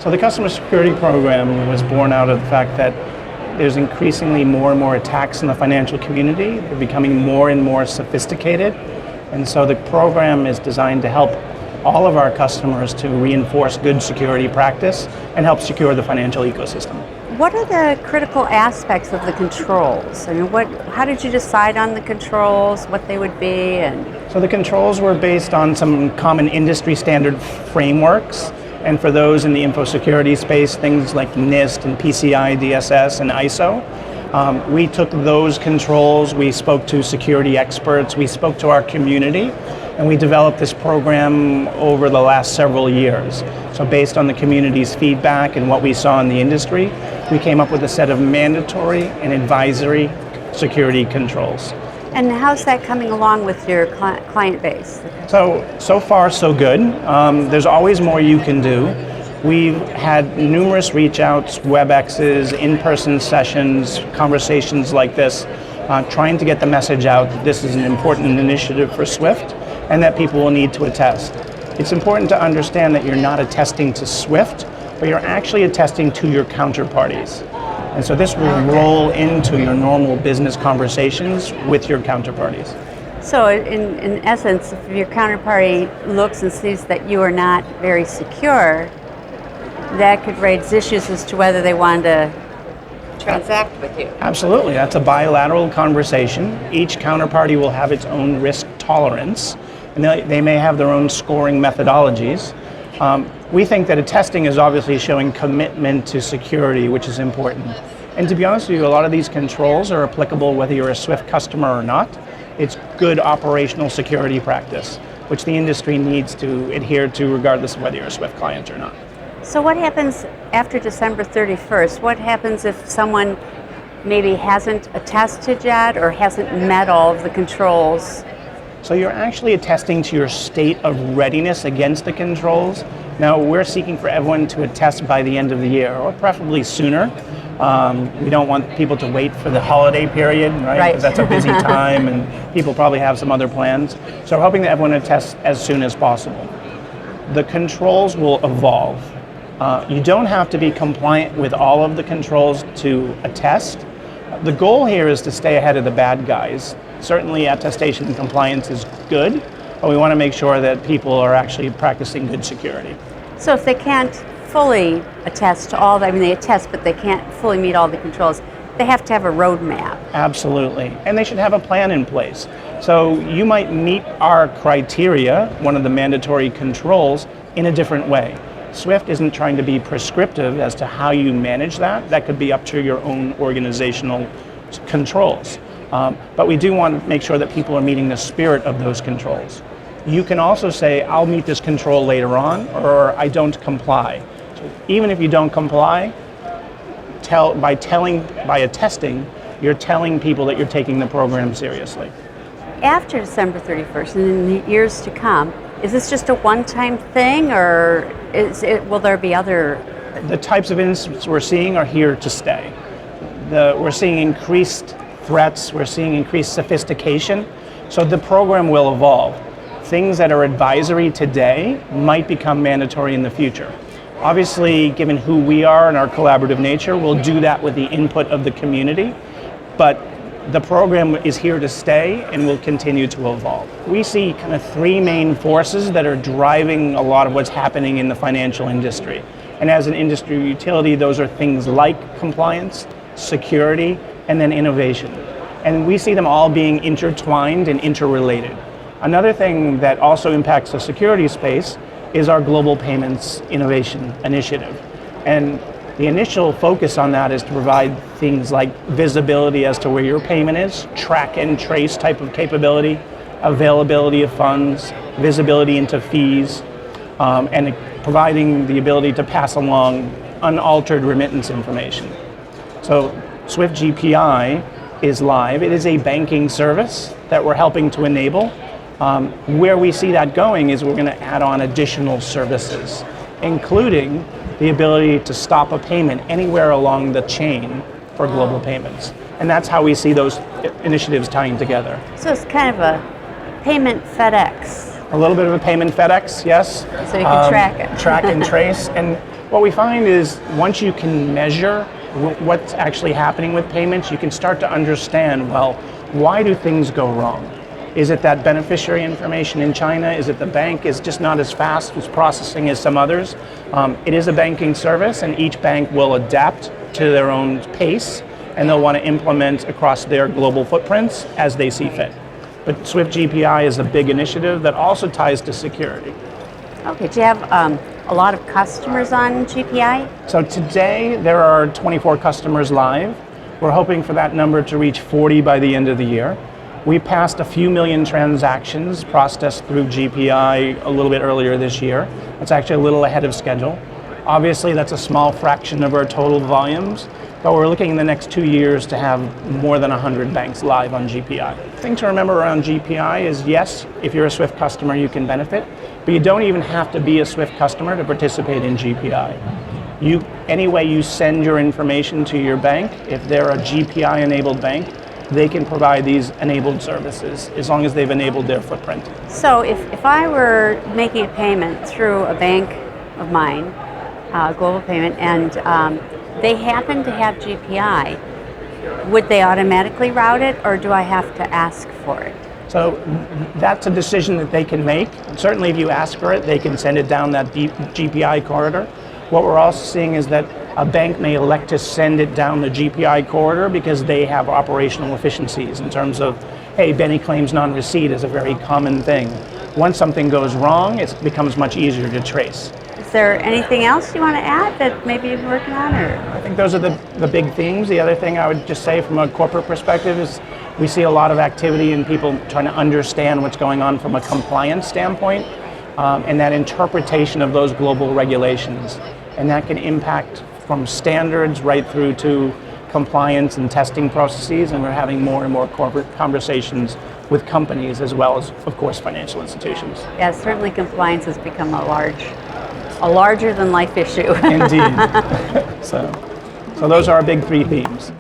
So the customer security program was born out of the fact that there's increasingly more and more attacks in the financial community. They're becoming more and more sophisticated. And so the program is designed to help all of our customers to reinforce good security practice and help secure the financial ecosystem. What are the critical aspects of the controls? I mean, how did you decide on the controls, what they would be? So the controls were based on some common industry standard frameworks. And for those in the info security space, things like NIST and PCI DSS and ISO. We took those controls, we spoke to security experts, we spoke to our community, and we developed this program over the last several years. So based on the community's feedback and what we saw in the industry, we came up with a set of mandatory and advisory security controls. And how's that coming along with your client base? So far so good. There's always more you can do. We've had numerous reach outs, WebExes, in-person sessions, conversations like this, trying to get the message out that this is an important initiative for SWIFT and that people will need to attest. It's important to understand that you're not attesting to SWIFT, but you're actually attesting to your counterparties. And so this will roll into your normal business conversations with your counterparties. So in essence, if your counterparty looks and sees that you are not very secure, that could raise issues as to whether they want to transact with you. Absolutely, that's a bilateral conversation. Each counterparty will have its own risk tolerance, and they may have their own scoring methodologies. We think that attesting is obviously showing commitment to security, which is important. And to be honest with you, a lot of these controls are applicable whether you're a SWIFT customer or not. It's good operational security practice, which the industry needs to adhere to regardless of whether you're a SWIFT client or not. So what happens after December 31st? What happens if someone maybe hasn't attested yet or hasn't met all of the controls? So you're actually attesting to your state of readiness against the controls. Now we're seeking for everyone to attest by the end of the year, or preferably sooner. We don't want people to wait for the holiday period, right? Because that's a busy time and people probably have some other plans. So we're hoping that everyone attests as soon as possible. The controls will evolve. You don't have to be compliant with all of the controls to attest. The goal here is to stay ahead of the bad guys. Certainly attestation and compliance is good, but we want to make sure that people are actually practicing good security. So if they can't fully attest to all, they attest, but they can't fully meet all the controls, they have to have a roadmap. Absolutely, and they should have a plan in place. So you might meet our criteria, one of the mandatory controls, in a different way. SWIFT isn't trying to be prescriptive as to how you manage that. That could be up to your own organizational controls. But we do want to make sure that people are meeting the spirit of those controls. You can also say, I'll meet this control later on, or I don't comply. So even if you don't comply, by attesting, you're telling people that you're taking the program seriously. After December 31st and in the years to come, is this just a one-time thing, or will there be other? The types of incidents we're seeing are here to stay. We're seeing increased threats, we're seeing increased sophistication, so the program will evolve. Things that are advisory today might become mandatory in the future. Obviously, given who we are and our collaborative nature, we'll do that with the input of the community, but the program is here to stay and will continue to evolve. We see kind of three main forces that are driving a lot of what's happening in the financial industry. And as an industry utility, those are things like compliance, security, and then innovation. And we see them all being intertwined and interrelated. Another thing that also impacts the security space is our Global Payments Innovation Initiative. And the initial focus on that is to provide things like visibility as to where your payment is, track and trace type of capability, availability of funds, visibility into fees, and providing the ability to pass along unaltered remittance information. So SWIFT GPI is live. It is a banking service that we're helping to enable. Where we see that going is we're going to add on additional services, including the ability to stop a payment anywhere along the chain for global payments. And that's how we see those initiatives tying together. So it's kind of a payment FedEx. A little bit of a payment FedEx, yes. So you can track it. Track and trace. And What we find is once you can measure what's actually happening with payments, you can start to understand, well, why do things go wrong? Is it that beneficiary information in China? Is it the bank is just not as fast as processing as some others? It is a banking service, and each bank will adapt to their own pace, and they'll want to implement across their global footprints as they see fit. But Swift GPI is a big initiative that also ties to security. Okay, do you have a lot of customers on GPI? So today there are 24 customers live. We're hoping for that number to reach 40 by the end of the year. We passed a few million transactions processed through GPI a little bit earlier this year. It's actually a little ahead of schedule. Obviously, that's a small fraction of our total volumes, but we're looking in the next 2 years to have more than 100 banks live on GPI. The thing to remember around GPI is, yes, if you're a Swift customer, you can benefit, but you don't even have to be a Swift customer to participate in GPI. Any way you send your information to your bank, if they're a GPI-enabled bank, they can provide these enabled services as long as they've enabled their footprint. So if I were making a payment through a bank of mine, global payment, and they happen to have GPI, would they automatically route it, or do I have to ask for it? So that's a decision that they can make. Certainly if you ask for it, they can send it down that GPI corridor. What we're also seeing is that a bank may elect to send it down the GPI corridor because they have operational efficiencies in terms of, hey, Benny claims non-receipt is a very common thing. Once something goes wrong, it becomes much easier to trace. Is there anything else you want to add that maybe you've been working on? Or? I think those are the big themes. The other thing I would just say from a corporate perspective is we see a lot of activity in people trying to understand what's going on from a compliance standpoint, and that interpretation of those global regulations. And that can impact from standards right through to compliance and testing processes, and we're having more and more corporate conversations with companies as well as, of course, financial institutions. Yeah, certainly compliance has become a larger than life issue. Indeed. So those are our big three themes.